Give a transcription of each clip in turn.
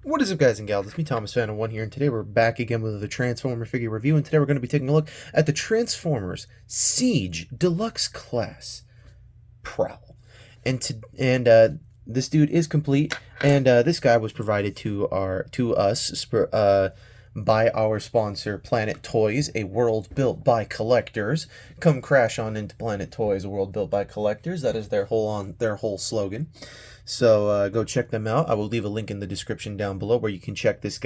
What is up, guys and gals? It's me, Thomas Fan 1 here, and today we're back again with the Transformer figure review, and today we're going to be taking a look at the Transformers Siege Deluxe Class Prowl. This dude is complete, and this guy was provided to us by our sponsor, Planet Toys, a world built by collectors. Come crash on into Planet Toys, a world built by collectors. That is their whole slogan. So go check them out. I will leave a link in the description down below where you can check this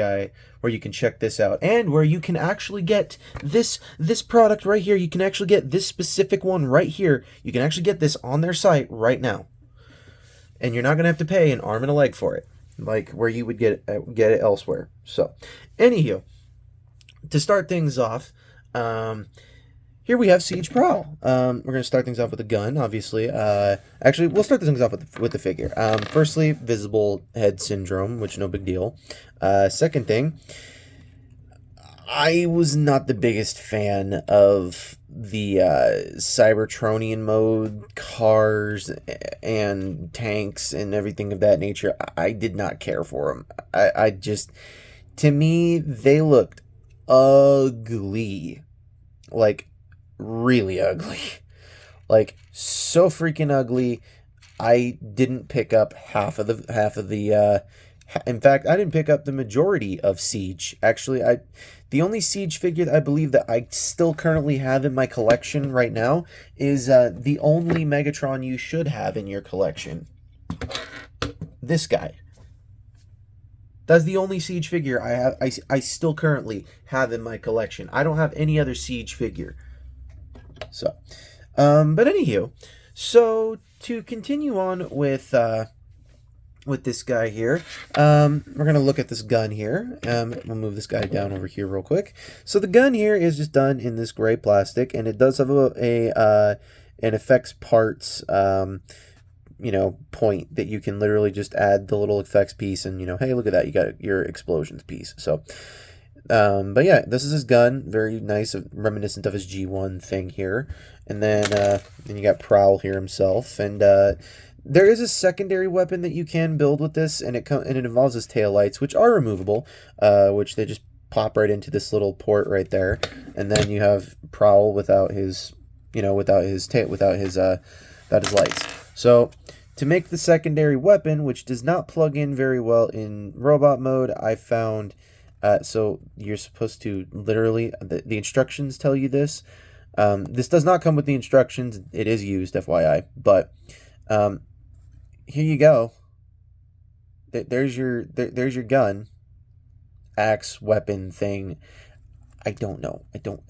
out, and where you can actually get this product right here. You can actually get this specific one right here. You can actually get this on their site right now, and you're not gonna have to pay an arm and a leg for it, like where you would get it elsewhere. So, anywho, to start things off, here we have Siege Prowl. We're going to start things off with a gun, obviously. Actually, we'll start things off with the figure. Firstly, visible head syndrome, which no big deal. Second thing, I was not the biggest fan of the Cybertronian mode, cars and tanks and everything of that nature. I did not care for them. I just, to me, they looked ugly. Like, really ugly. Like, so freaking ugly. I didn't pick up in fact, I didn't pick up the majority of Siege. Actually, the only Siege figure that I believe that I still currently have in my collection right now is the only Megatron you should have in your collection. This guy. That's the only Siege figure I still currently have in my collection. I don't have any other Siege figure. So, but anywho, so to continue on with this guy here, we're gonna look at this gun here. We'll move this guy down over here real quick. So the gun here is just done in this gray plastic, and it does have an effects parts point that you can literally just add the little effects piece, and hey, look at that, you got your explosions piece. So but yeah, this is his gun, very nice, reminiscent of his G1 thing here. And then you got Prowl here himself, and there is a secondary weapon that you can build with this, and it involves his taillights, which are removable, which they just pop right into this little port right there. And then you have Prowl without his lights. So to make the secondary weapon, which does not plug in very well in robot mode, I found, so you're supposed to literally, the instructions tell you this. This does not come with the instructions. It is used, FYI. But here you go. There's your gun, axe, weapon thing. I don't know. I don't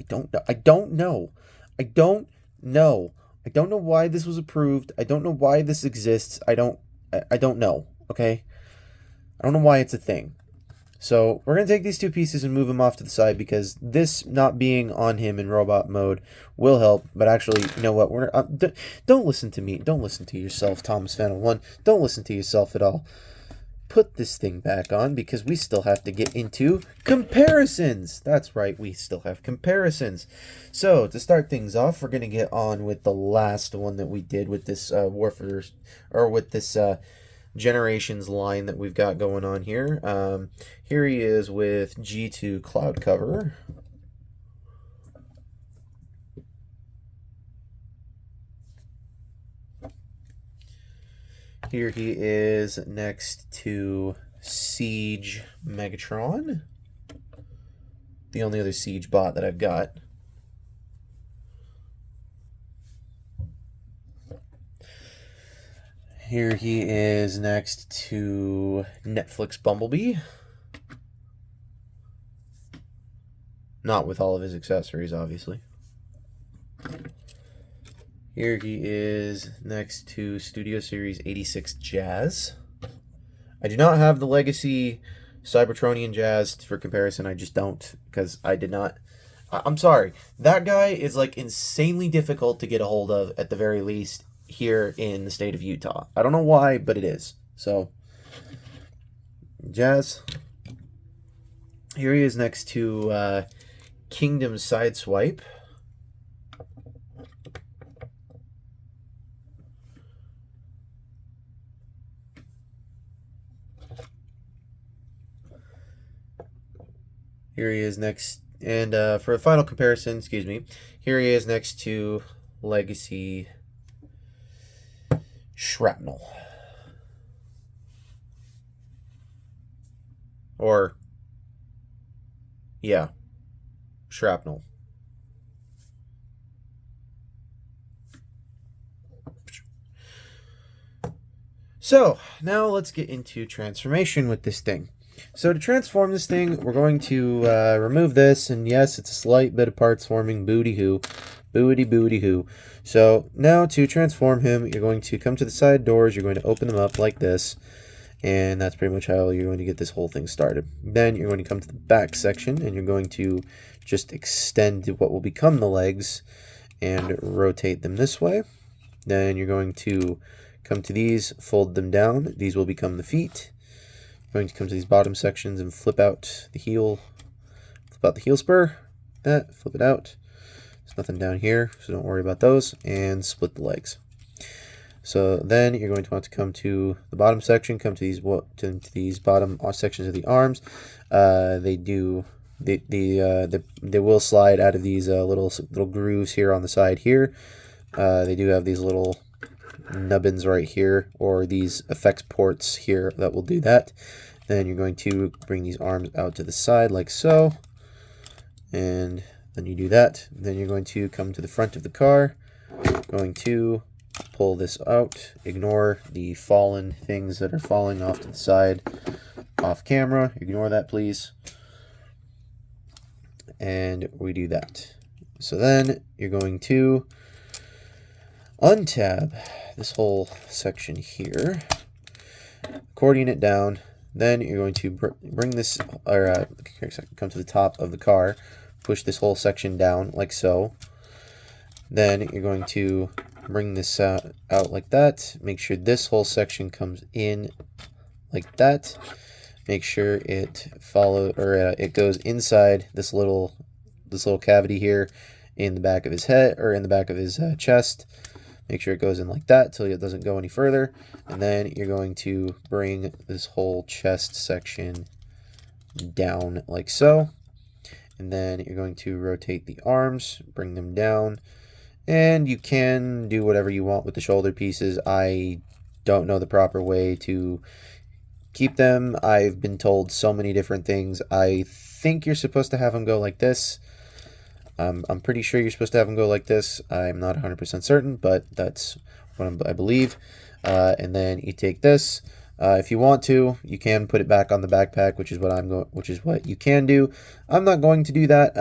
know why this was approved. I don't know why this exists. I don't know, okay? I don't know why it's a thing. So we're going to take these two pieces and move them off to the side, because this not being on him in robot mode will help. But actually, you know what? Don't listen to me. Don't listen to yourself, Thomas Fan 1. Don't listen to yourself at all. Put this thing back on, because we still have to get into comparisons. That's right, we still have comparisons. So to start things off, we're going to get on with the last one that we did with this Generations line that we've got going on here. Here he is with G2 Cloud Cover. Here he is next to Siege Megatron, the only other Siege bot that I've got. Here he is next to Netflix Bumblebee. Not with all of his accessories, obviously. Here he is next to Studio Series 86 Jazz. I do not have the Legacy Cybertronian Jazz for comparison. I just don't, because I did not. I'm sorry. That guy is like insanely difficult to get a hold of, at the very least, here in the state of Utah. I don't know why, but it is. So, Jazz. Here he is next to Kingdom Sideswipe. Here he is next, and for a final comparison, excuse me, here he is next to Legacy Shrapnel. Or, yeah, Shrapnel. So, now let's get into transformation with this thing. So to transform this thing, we're going to remove this, and yes, it's a slight bit of parts forming, booty-hoo. Booty-hoo. So now to transform him, you're going to come to the side doors, you're going to open them up like this, and that's pretty much how you're going to get this whole thing started. Then you're going to come to the back section, and you're going to just extend what will become the legs and rotate them this way. Then you're going to come to these, fold them down. These will become the feet. You're going to come to these bottom sections and flip out the heel spur. That, flip it out. There's nothing down here, so don't worry about those. And split the legs. So then you're going to want to come to the bottom section, come to these bottom sections of the arms. They will slide out of these little grooves here on the side here. They do have these little nubbins right here, or these effects ports here that will do that. Then you're going to bring these arms out to the side like so, and then you do that. Then you're going to come to the front of the car, going to pull this out, ignore the fallen things that are falling off to the side off camera, ignore that please, and we do that. So then you're going to untab this whole section here, accordion it down. Then you're going to bring this, or come to the top of the car, push this whole section down like so. Then you're going to bring this out like that. Make sure this whole section comes in like that. Make sure it it goes inside this little cavity here in the back of his head, or in the back of his chest. Make sure it goes in like that till it doesn't go any further. And then you're going to bring this whole chest section down like so. And then you're going to rotate the arms, bring them down. And you can do whatever you want with the shoulder pieces. I don't know the proper way to keep them. I've been told so many different things. I think you're supposed to have them go like this. I'm pretty sure you're supposed to have them go like this. I'm not 100% certain, but that's what I believe. And then you take this. If you want to, you can put it back on the backpack, which is what you can do. I'm not going to do that,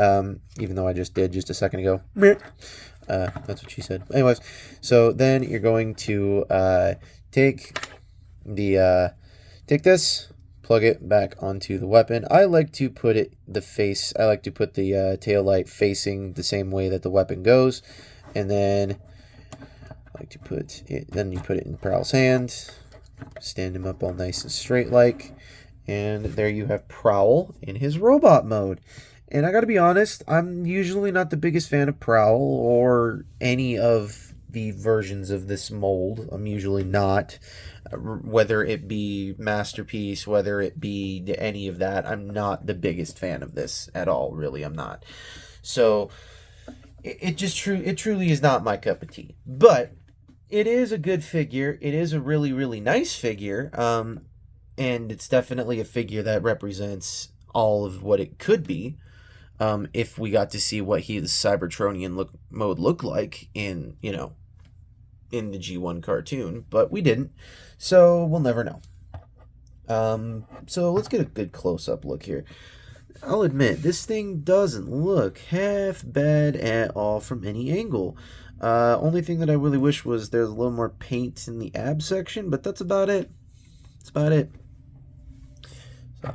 even though I just did just a second ago. That's what she said. Anyways, so then you're going to take this. Plug it back onto the weapon. I like to put the tail light facing the same way that the weapon goes, and then I like to put it. Then you put it in Prowl's hand, stand him up all nice and straight like, and there you have Prowl in his robot mode. And I gotta be honest, I'm usually not the biggest fan of Prowl or any of the versions of this mold. I'm usually not. Whether it be Masterpiece, whether it be any of that, I'm not the biggest fan of this at all. Really, I'm not. So it truly is not my cup of tea. But it is a good figure. It is a really, really nice figure. And it's definitely a figure that represents all of what it could be. If we got to see what his Cybertronian mode looked like in the G1 cartoon, but we didn't, so we'll never know. So let's get a good close-up look here. I'll admit, this thing doesn't look half bad at all from any angle. Only thing that I really wish was there's a little more paint in the ab section, but that's about it. That's about it. So,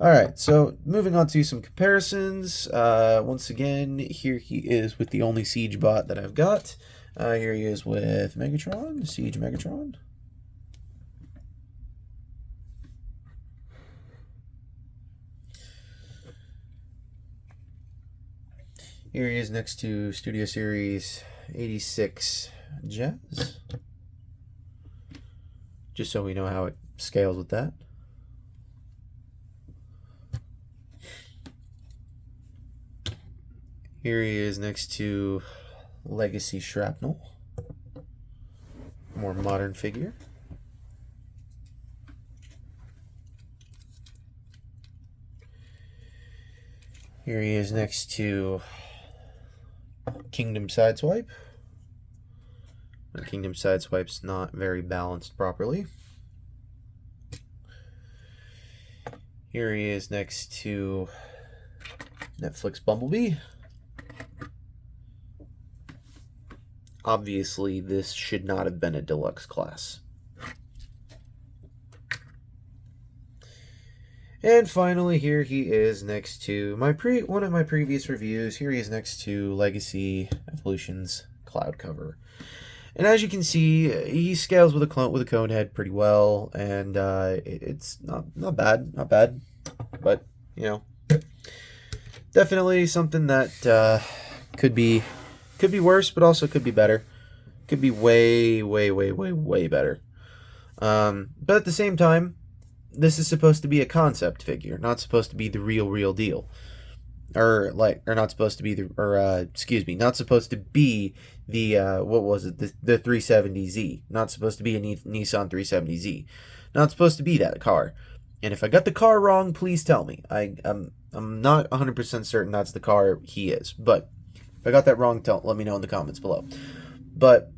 alright, so moving on to some comparisons. Once again, here he is with the only Siege bot that I've got. Here he is with Megatron, Siege Megatron. Here he is next to Studio Series 86 Jazz. Just so we know how it scales with that. Here he is next to Legacy Shrapnel. More modern figure. Here he is next to Kingdom Sideswipe. The Kingdom Sideswipe's not very balanced properly. Here he is next to Netflix Bumblebee. Obviously, this should not have been a deluxe class. And finally, here he is next to one of my previous reviews. Here he is next to Legacy Evolutions Cloud Cover. And as you can see, he scales with a cone head pretty well, and it's not bad, but you know, definitely something that could be worse, but also could be better. Could be way better. But at the same time, this is supposed to be a concept figure, not supposed to be the real deal. Not supposed to be not supposed to be the what was it, the 370Z, not supposed to be a Nissan 370Z, not supposed to be that car. And if I got the car wrong, please tell me. I'm not 100% certain that's the car he is, but if I got that wrong, let me know in the comments below. But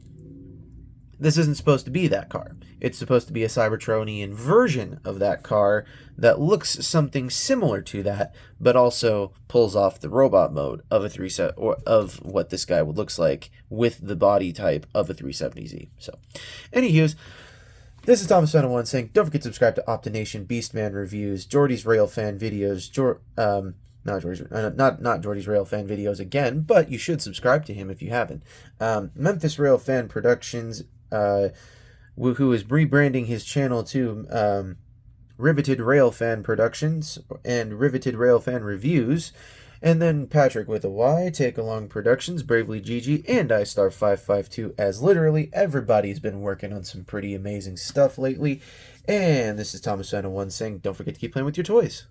this isn't supposed to be that car. It's supposed to be a Cybertronian version of that car that looks something similar to that, but also pulls off the robot mode of of what this guy looks like with the body type of a 370Z. So, anywho's, this is Thomas Fan 1 saying, don't forget to subscribe to Optination, Beastman Reviews, Jordy's Railfan Videos, not Jordy's Railfan Videos again, but you should subscribe to him if you haven't. Memphis Railfan Productions, who is rebranding his channel to Riveted Railfan Productions and Riveted Railfan Reviews. And then Patrick with a Y, Take Along Productions, Bravely Gigi, and iStar552, as literally everybody's been working on some pretty amazing stuff lately. And this is Thomas Fan 1 saying, don't forget to keep playing with your toys.